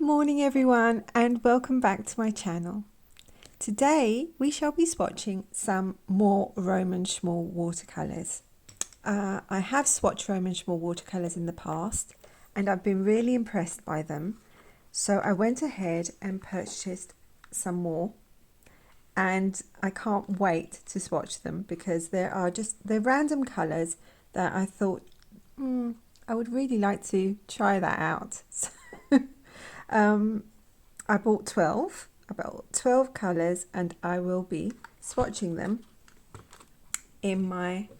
morning everyone and welcome back to my channel. Today we shall be swatching some more Roman Szmal watercolors. I have swatched Roman Szmal watercolors in the past and I've been really impressed by them. So I went ahead and purchased some more and I can't wait to swatch them because they're random colors that I thought I would really like to try that out. I bought 12 colours and I will be swatching them in my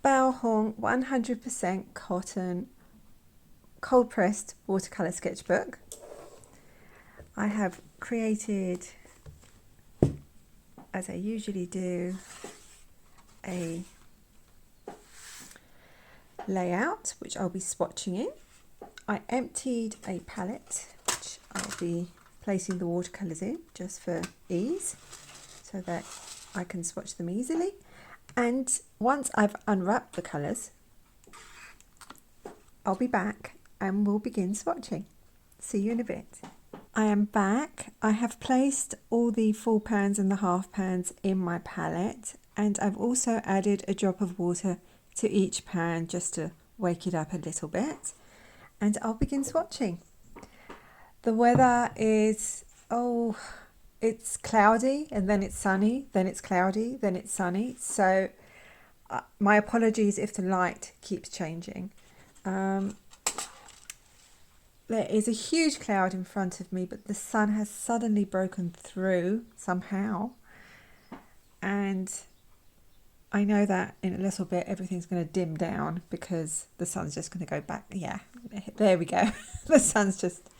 Baohong 100% cotton cold pressed watercolour sketchbook. I have created, as I usually do, a layout which I'll be swatching in. I emptied a palette which I'll be placing the watercolours in just for ease so that I can swatch them easily. And once I've unwrapped the colours, I'll be back and we'll begin swatching. See you in a bit. I am back. I have placed all the full pans and the half pans in my palette, and I've also added a drop of water to each pan just to wake it up a little bit. And I'll begin swatching. The weather is, it's cloudy and then it's sunny, then it's cloudy, then it's sunny. So my apologies if the light keeps changing. There is a huge cloud in front of me, but the sun has suddenly broken through somehow. And I know that in a little bit everything's going to dim down because the sun's just going to go back. Yeah, there we go. The sun's just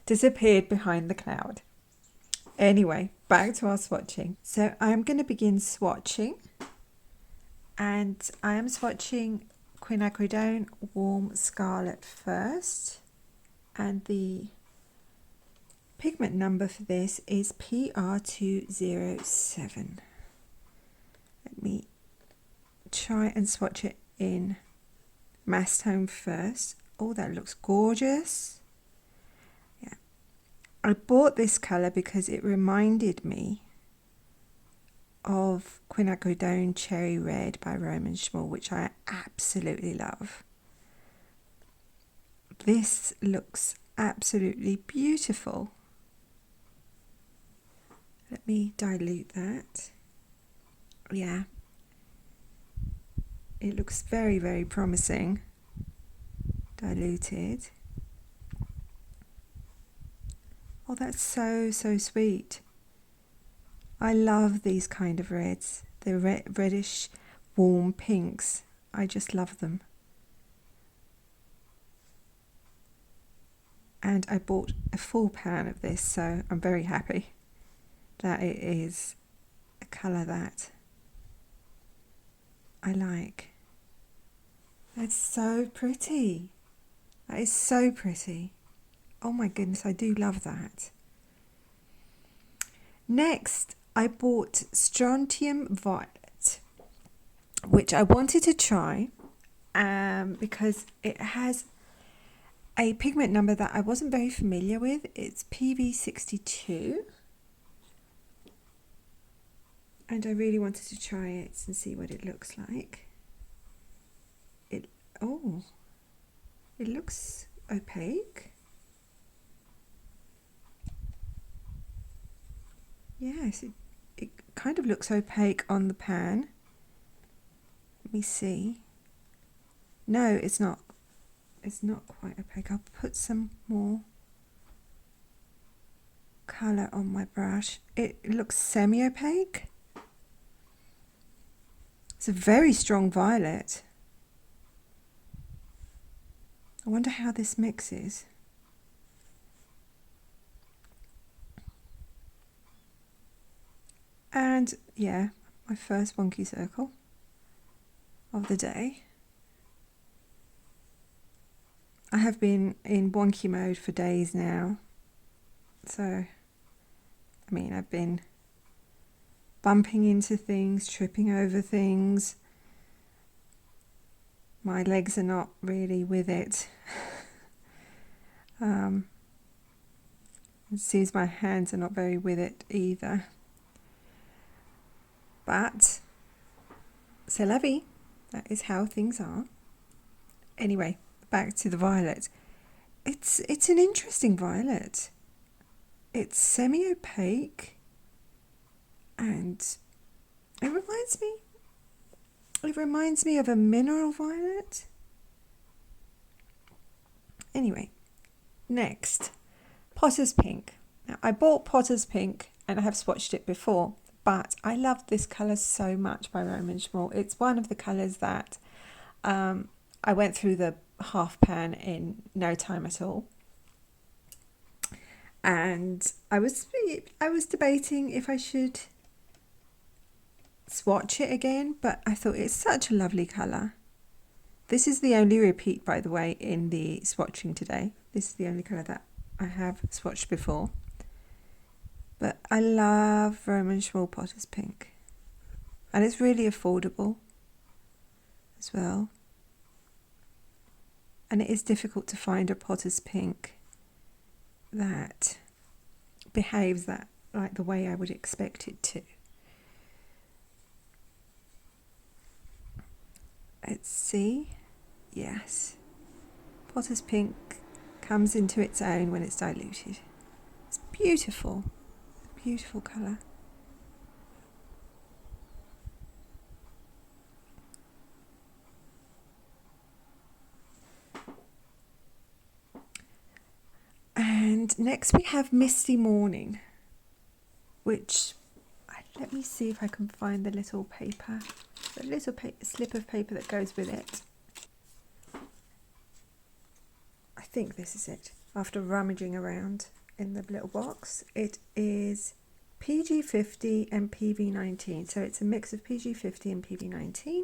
disappeared behind the cloud. Anyway, back to our swatching. So I'm going to begin swatching, and I am swatching Quinacridone Warm Scarlet first, and the pigment number for this is PR207. Let me try and swatch it in mass tone first. Oh, that looks gorgeous. Yeah, I bought this colour because it reminded me of Quinacridone Cherry Red by Roman Szmal, which I absolutely love. This looks absolutely beautiful. Let me dilute that. Yeah, it looks very, very promising. Diluted. Oh, that's so sweet. I love these kind of reds. The reddish warm pinks. I just love them. And I bought a full pan of this, so I'm very happy that it is a colour that I like. That's so pretty. That is so pretty. Oh my goodness, I do love that. Next, I bought Strontium Violet, which I wanted to try because it has a pigment number that I wasn't very familiar with. It's PV62. And I really wanted to try it and see what it looks like. It looks opaque. Yes, it kind of looks opaque on the pan. Let me see. No, it's not. It's not quite opaque. I'll put some more colour on my brush. It looks semi-opaque. It's a very strong violet. I wonder how this mixes. And yeah, my first wonky circle of the day. I have been in wonky mode for days now. So, I mean, I've been bumping into things, tripping over things. My legs are not really with it. It seems my hands are not very with it either. But c'est la vie. That is how things are. Anyway, back to the violet. It's an interesting violet. It's semi-opaque, and it reminds me of a mineral violet. Anyway, next, Potter's Pink. Now, I bought Potter's Pink and I have swatched it before, but I love this colour so much by Roman Szmal. It's one of the colours that I went through the half pan in no time at all. And I was debating if I should swatch it again, but I thought it's such a lovely colour. This is the only repeat, by the way, in the swatching today. This is the only colour that I have swatched before. But I love Roman Szmal Potter's Pink. And it's really affordable as well. And it is difficult to find a Potter's Pink that behaves that like the way I would expect it to. Let's see. Yes. Potter's Pink comes into its own when it's diluted. It's beautiful. Beautiful colour. And next we have Misty Morning, which, let me see if I can find the little paper, slip of paper that goes with it. I think this is it. After rummaging around in the little box, it is PG50 and PV19. So it's a mix of PG50 and PV19.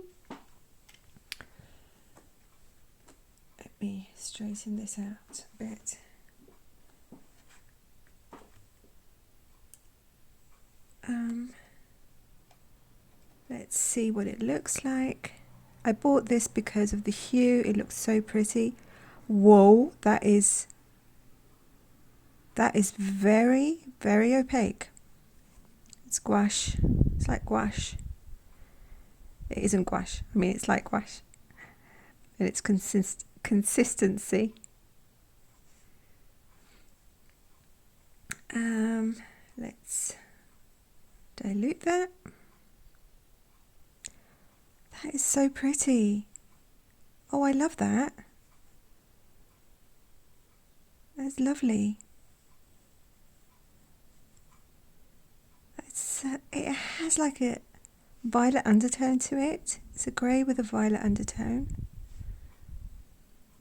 Let me straighten this out a bit. Let's see what it looks like. I bought this because of the hue. It looks so pretty. Whoa, that is very, very opaque. It's gouache. It's like gouache. It isn't gouache. I mean, it's like gouache. And its consistency. Let's dilute that. That is so pretty. Oh, I love that. That's lovely. It has like a violet undertone to it. It's a grey with a violet undertone.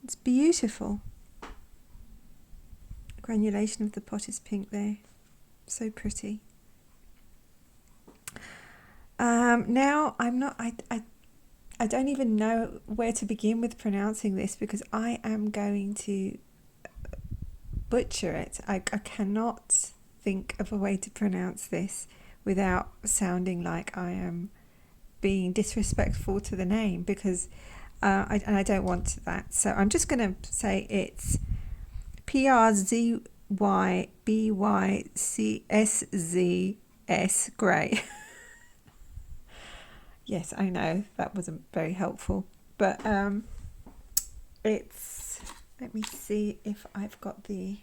It's beautiful. Granulation of the Potter's Pink there. So pretty. Now I don't even know where to begin with pronouncing this because I am going to butcher it. I cannot think of a way to pronounce this without sounding like I am being disrespectful to the name, because I don't want that. So I'm just going to say it's PRZYBYCSZS Grey. Yes, I know that wasn't very helpful, but it's, let me see if I've got the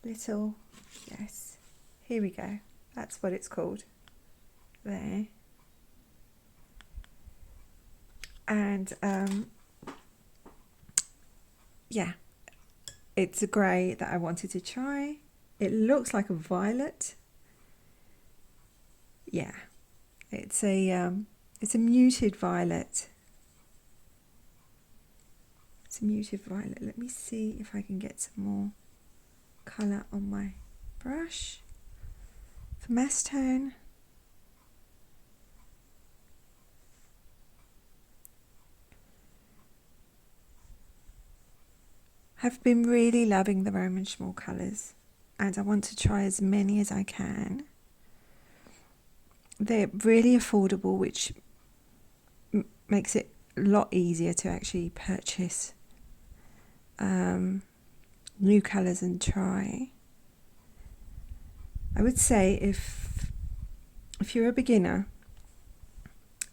little, yes, here we go. That's what it's called there. And yeah, it's a grey that I wanted to try. It looks like a violet. Yeah, it's a muted violet. It's a muted violet. Let me see if I can get some more colour on my brush for mass tone. I've been really loving the Roman Szmal colours, and I want to try as many as I can. They're really affordable, which makes it a lot easier to actually purchase new colours and try. I would say if you're a beginner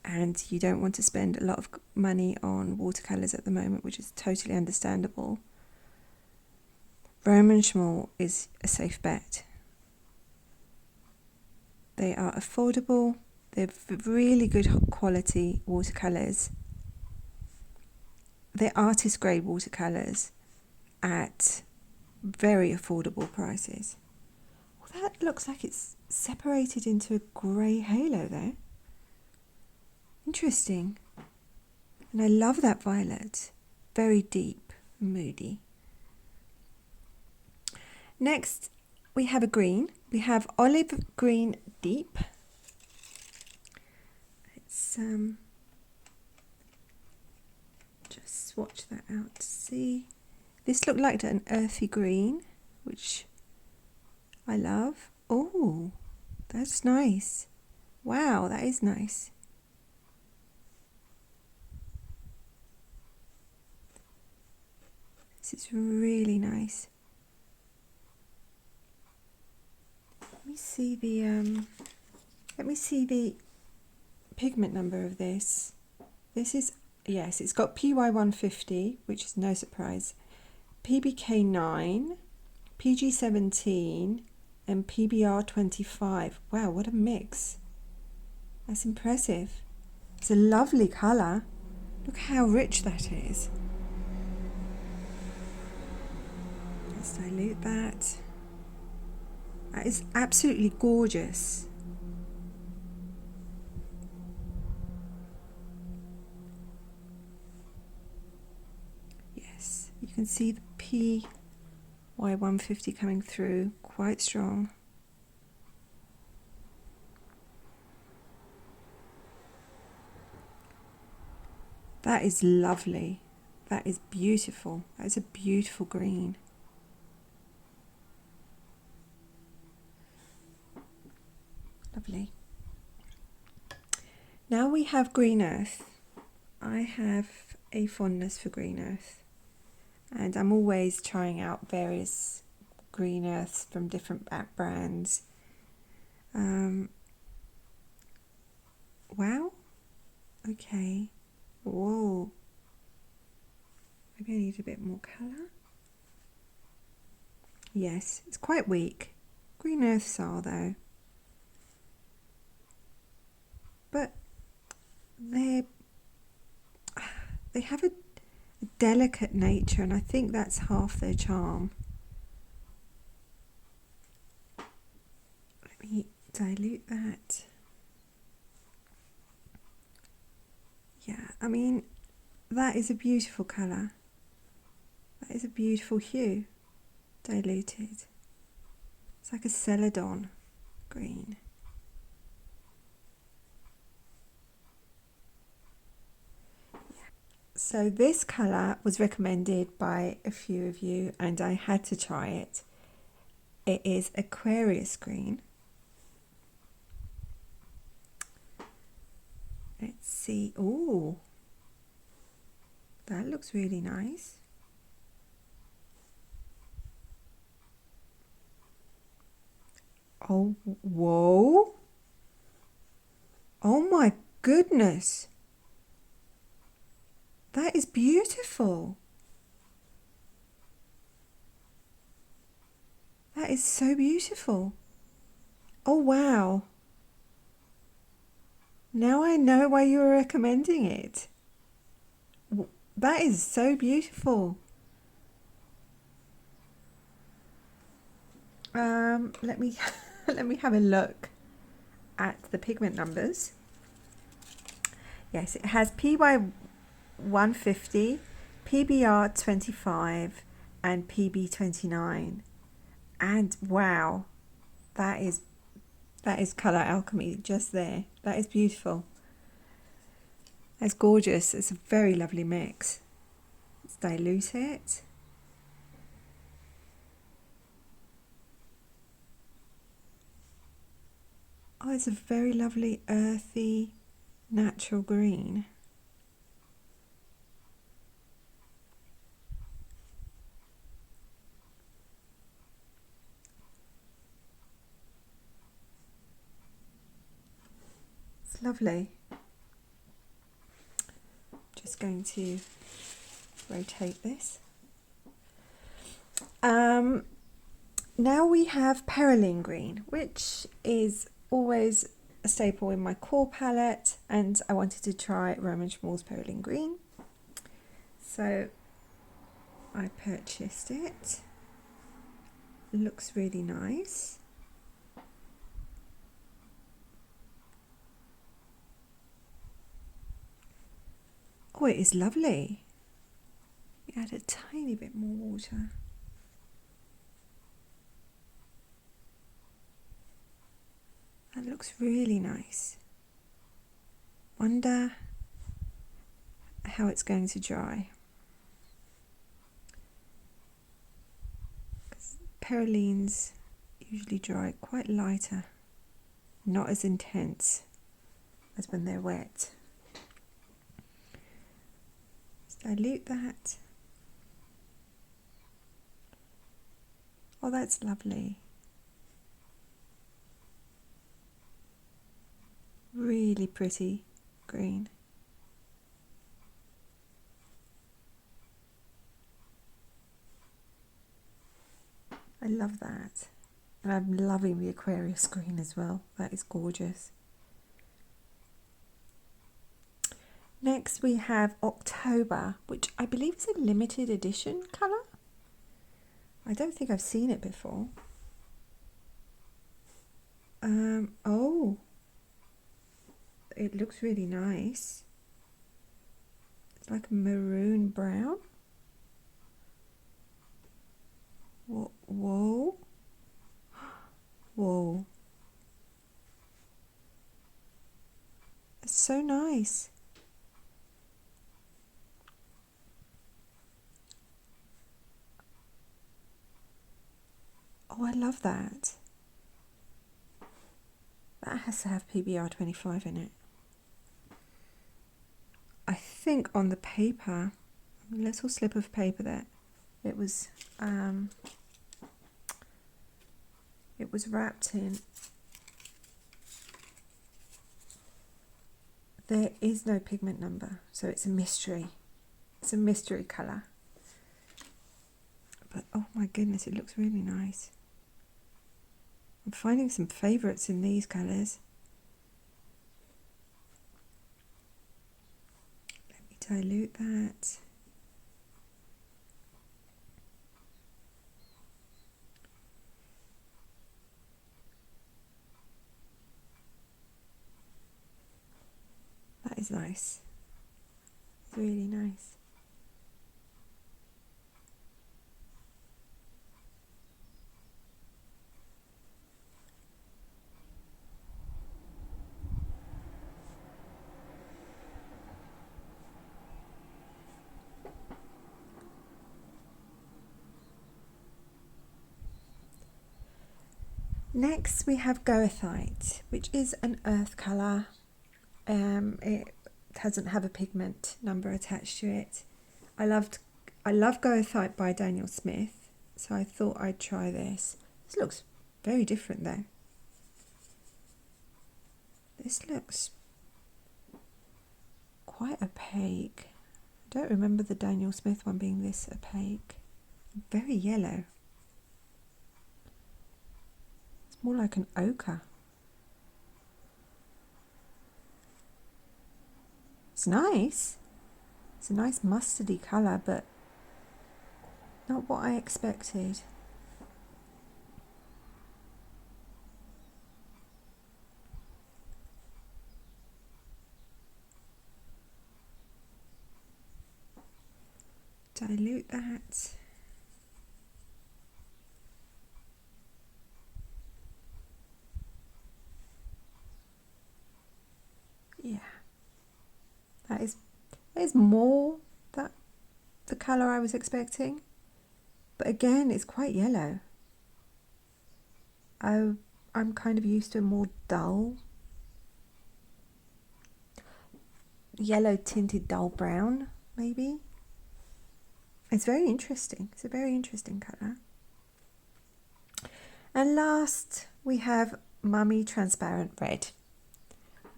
and you don't want to spend a lot of money on watercolors at the moment, which is totally understandable, Roman Szmal is a safe bet. They are affordable, they're really good quality watercolors. They're artist grade watercolors at very affordable prices. Well, that looks like it's separated into a grey halo there. Interesting. And I love that violet. Very deep, moody. Next, we have a green. We have olive green deep. Let's just swatch that out to see. This looked like an earthy green, which I love. Oh, that's nice. Wow, that is nice. This is really nice. Let me see the pigment number of this. This is, yes, it's got PY150, which is no surprise, PBK9, PG17 and PBR25. Wow, what a mix. That's impressive. It's a lovely colour. Look how rich that is. Let's dilute that. That is absolutely gorgeous. Yes, you can see the PY150 coming through quite strong. That is lovely. That is beautiful. That is a beautiful green. Lovely. Now we have green earth. I have a fondness for green earth, and I'm always trying out various green earths from different brands. Wow. Okay. Whoa. Maybe I need a bit more colour. Yes, it's quite weak. Green earths are though. But they have a delicate nature, and I think that's half their charm. Let me dilute that. Yeah, I mean, that is a beautiful colour. That is a beautiful hue, diluted. It's like a celadon green. So this colour was recommended by a few of you and I had to try it. It is Aquarius Green. Let's see. Oh, that looks really nice. Oh, whoa. Oh my goodness. That is beautiful. That is so beautiful. Oh wow. Now I know why you were recommending it. That is so beautiful. Let me let me have a look at the pigment numbers. Yes, it has PY150, PBR25 and PB29. And wow, that is colour alchemy just there. That is beautiful. That's gorgeous. It's a very lovely mix. Let's dilute it. Oh, it's a very lovely earthy natural green. It's lovely. Just going to rotate this. Now we have Perin Green, which is always a staple in my core palette, and I wanted to try Roman Szmal's Perin Green. So I purchased it. It looks really nice. Oh, it is lovely. Add a tiny bit more water. That looks really nice. Wonder how it's going to dry. Because Perylenes usually dry quite lighter, not as intense as when they're wet. Just dilute that. Oh, that's lovely. Really pretty green. I love that. And I'm loving the Aquarius Green as well. That is gorgeous. Next we have October, which I believe is a limited edition colour. I don't think I've seen it before. Oh, it looks really nice. It's like a maroon brown. Whoa. Whoa. It's so nice. Oh, I love that. That has to have PBR 25 in it. I think on the paper, a little slip of paper there, it was wrapped in. There is no pigment number, so it's a mystery. It's a mystery colour. But oh my goodness, it looks really nice. I'm finding some favourites in these colours. Let me dilute that. That is nice. It's really nice. Next we have Goethite, which is an earth colour. It doesn't have a pigment number attached to it. I love Goathype by Daniel Smith, so I thought I'd try this. This looks very different though. This looks quite opaque. I don't remember the Daniel Smith one being this opaque. Very yellow. It's more like an ochre. It's nice. It's a nice mustardy colour, but not what I expected. Dilute that. Yeah. That is more that the colour I was expecting, but again it's quite yellow. I'm kind of used to a more dull yellow tinted dull brown maybe. It's very interesting. It's a very interesting colour. And last we have Mummy Transparent Red.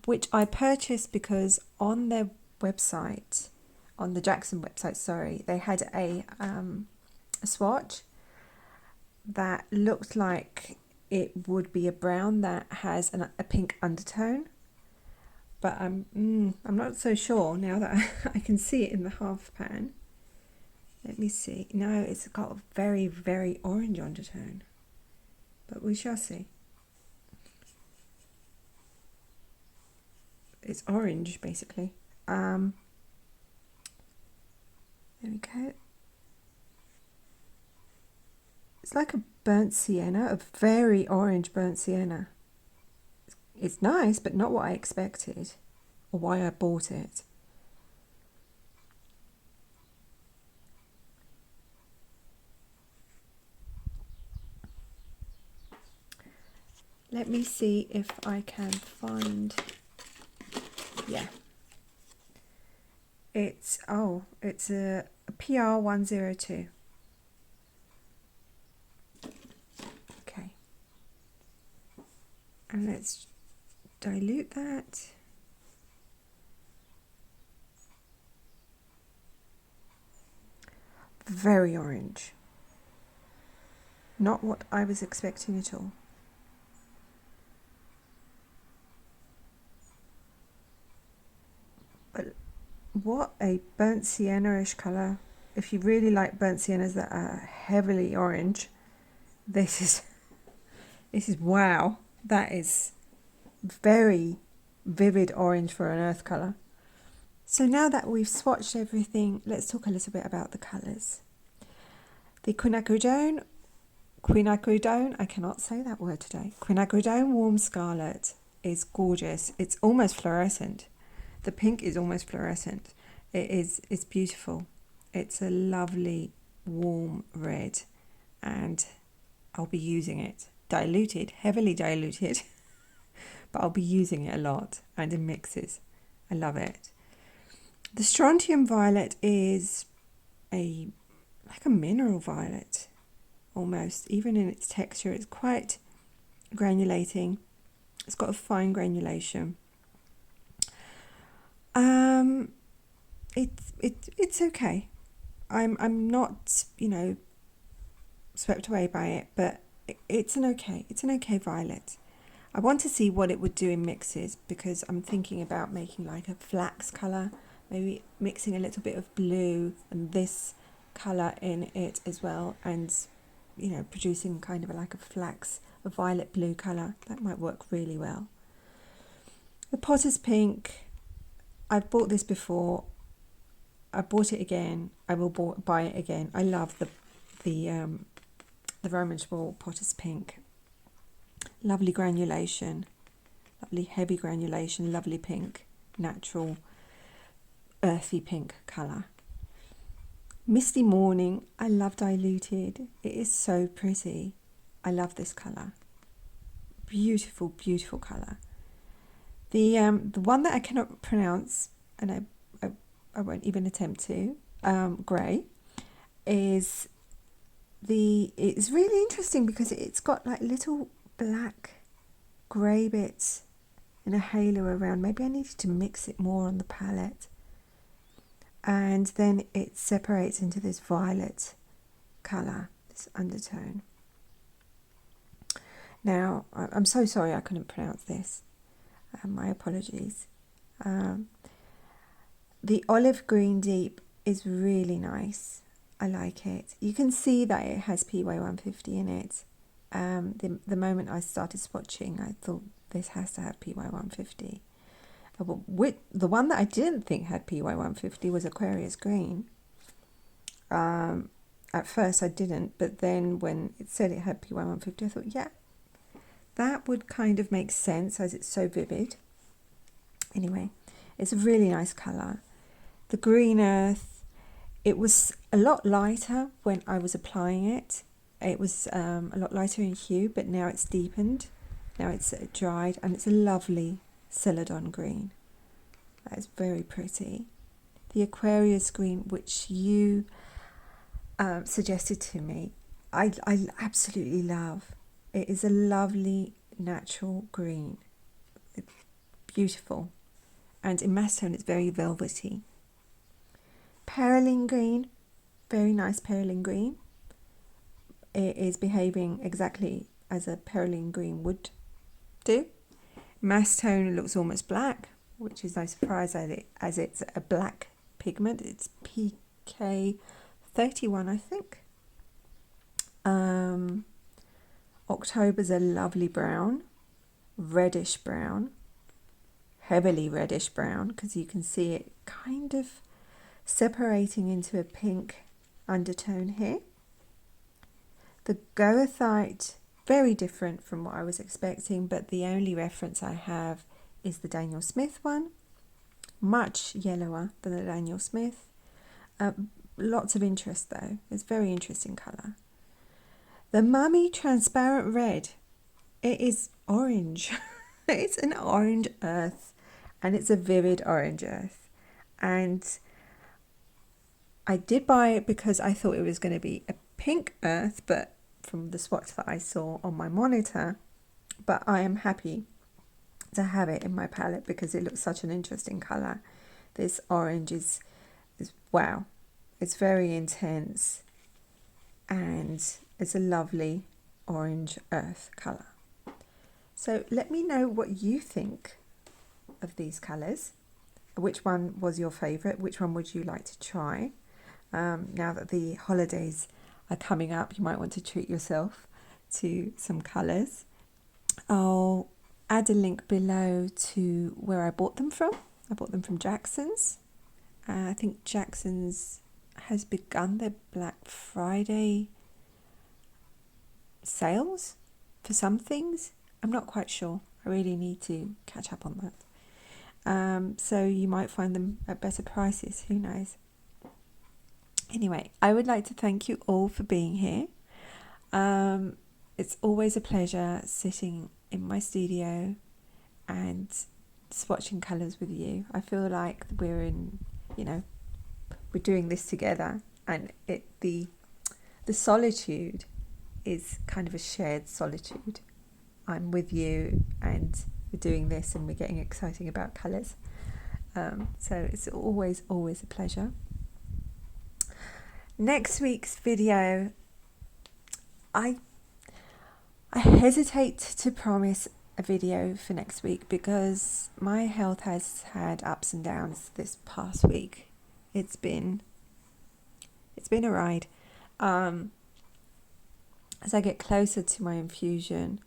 which I purchased because on their website, on the Jackson website, sorry, they had a swatch that looked like it would be a brown that has a pink undertone, but I'm not so sure now that I can see it in the half pan. Let me see. No, it's got a very, very orange undertone, but we shall see. It's orange basically. There we go. It's like a burnt sienna, a very orange burnt sienna. It's nice, but not what I expected or why I bought it. Let me see if I can find, yeah. It's a PR102. Okay. And let's dilute that. Very orange. Not what I was expecting at all. But what a burnt sienna-ish colour. If you really like burnt siennas that are heavily orange, this is wow. That is very vivid orange for an earth colour. So now that we've swatched everything, let's talk a little bit about the colours. The Quinacridone, I cannot say that word today. Quinacridone Warm Scarlet is gorgeous. It's almost fluorescent. The pink is almost fluorescent. It's beautiful. It's a lovely warm red, and I'll be using it. Diluted, heavily diluted, but I'll be using it a lot and in mixes. I love it. The Strontium Violet is like a mineral violet almost, even in its texture. It's quite granulating. It's got a fine granulation. It's okay. I'm not, swept away by it, but it's an okay violet. I want to see what it would do in mixes, because I'm thinking about making like a flax colour, maybe mixing a little bit of blue and this colour in it as well, and producing kind of like a violet blue colour. That might work really well. The Potter's Pink, I've bought this before. I bought it again. I will buy it again. I love the Roman Szmal Potter's Pink. Lovely granulation, lovely heavy granulation, lovely pink, natural earthy pink colour. Misty Morning, I love diluted. It is so pretty. I love this colour. Beautiful, beautiful colour. The one that I cannot pronounce, and I won't even attempt to, grey, it's really interesting because it's got like little black grey bits and a halo around. Maybe I needed to mix it more on the palette, and then it separates into this violet colour, this undertone. Now I'm so sorry I couldn't pronounce this, my apologies. The Olive Green Deep is really nice. I like it. You can see that it has PY150 in it. The moment I started swatching, I thought this has to have PY150. The one that I didn't think had PY150 was Aquarius Green. At first I didn't, but then when it said it had PY150, I thought, yeah, that would kind of make sense as it's so vivid. Anyway, it's a really nice colour. The Green Earth, it was a lot lighter when I was applying it. It was a lot lighter in hue, but now it's deepened. Now it's dried, and it's a lovely celadon green. That is very pretty. The Aquarius Green, which you suggested to me, I absolutely love. It is a lovely natural green. beautiful. And in mass tone, it's very velvety. Perylene Green, very nice Perylene Green. It is behaving exactly as a Perylene Green would do. Mass tone looks almost black, which is no surprise as it's a black pigment. It's PK31, I think. October's a lovely brown, reddish brown, heavily reddish brown, because you can see it kind of separating into a pink undertone here. The Goethite, very different from what I was expecting, but the only reference I have is the Daniel Smith one, much yellower than the Daniel Smith. Lots of interest though, it's very interesting colour. The Mummy Transparent Red, it is orange. It's an orange earth, and it's a vivid orange earth. And I did buy it because I thought it was going to be a pink earth, but from the swatch that I saw on my monitor. But I am happy to have it in my palette because it looks such an interesting colour. This orange is wow. It's very intense, and it's a lovely orange earth colour. So let me know what you think of these colours. Which one was your favourite? Which one would you like to try? Now that the holidays are coming up, you might want to treat yourself to some colours. I'll add a link below to where I bought them from. I bought them from Jackson's. I think Jackson's has begun their Black Friday sales for some things. I'm not quite sure. I really need to catch up on that. So you might find them at better prices. Who knows? Anyway, I would like to thank you all for being here. It's always a pleasure sitting in my studio and swatching colours with you. I feel like we're in, we're doing this together, and the solitude is kind of a shared solitude. I'm with you and we're doing this and we're getting exciting about colours. So it's always a pleasure. Next week's video, I hesitate to promise a video for next week because my health has had ups and downs this past week. It's been a ride. As I get closer to my infusion,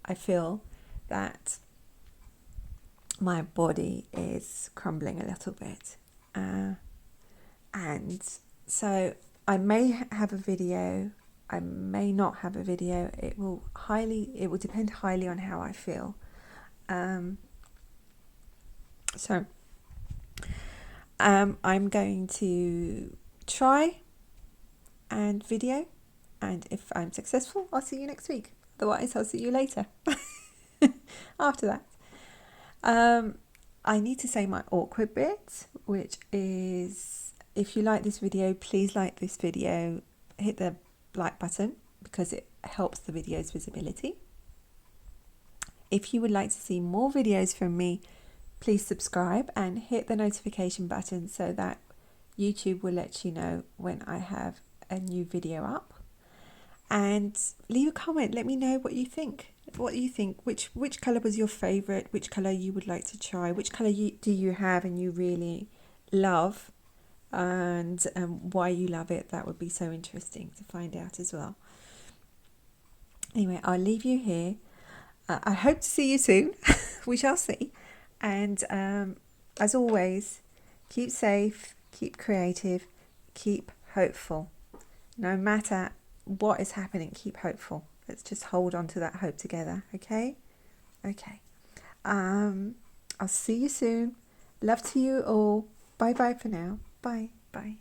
I feel that my body is crumbling a little bit. And so I may have a video, I may not have a video. It will depend highly on how I feel. I'm going to try and video, and if I'm successful, I'll see you next week. Otherwise, I'll see you later. After that, I need to say my awkward bit, which is, if you like this video, please like this video, hit the like button because it helps the video's visibility. If you would like to see more videos from me, please subscribe and hit the notification button so that YouTube will let you know when I have a new video up. And leave a comment, let me know what you think. Which colour was your favourite, which colour you would like to try, which colour do you have and you really love, and why you love it. That would be so interesting to find out as well. Anyway, I'll leave you here. I hope to see you soon. We shall see. And as always, keep safe, keep creative, keep hopeful. No matter what is happening, keep hopeful. Let's just hold on to that hope together, okay? Okay. I'll see you soon. Love to you all. Bye bye for now. Bye. Bye.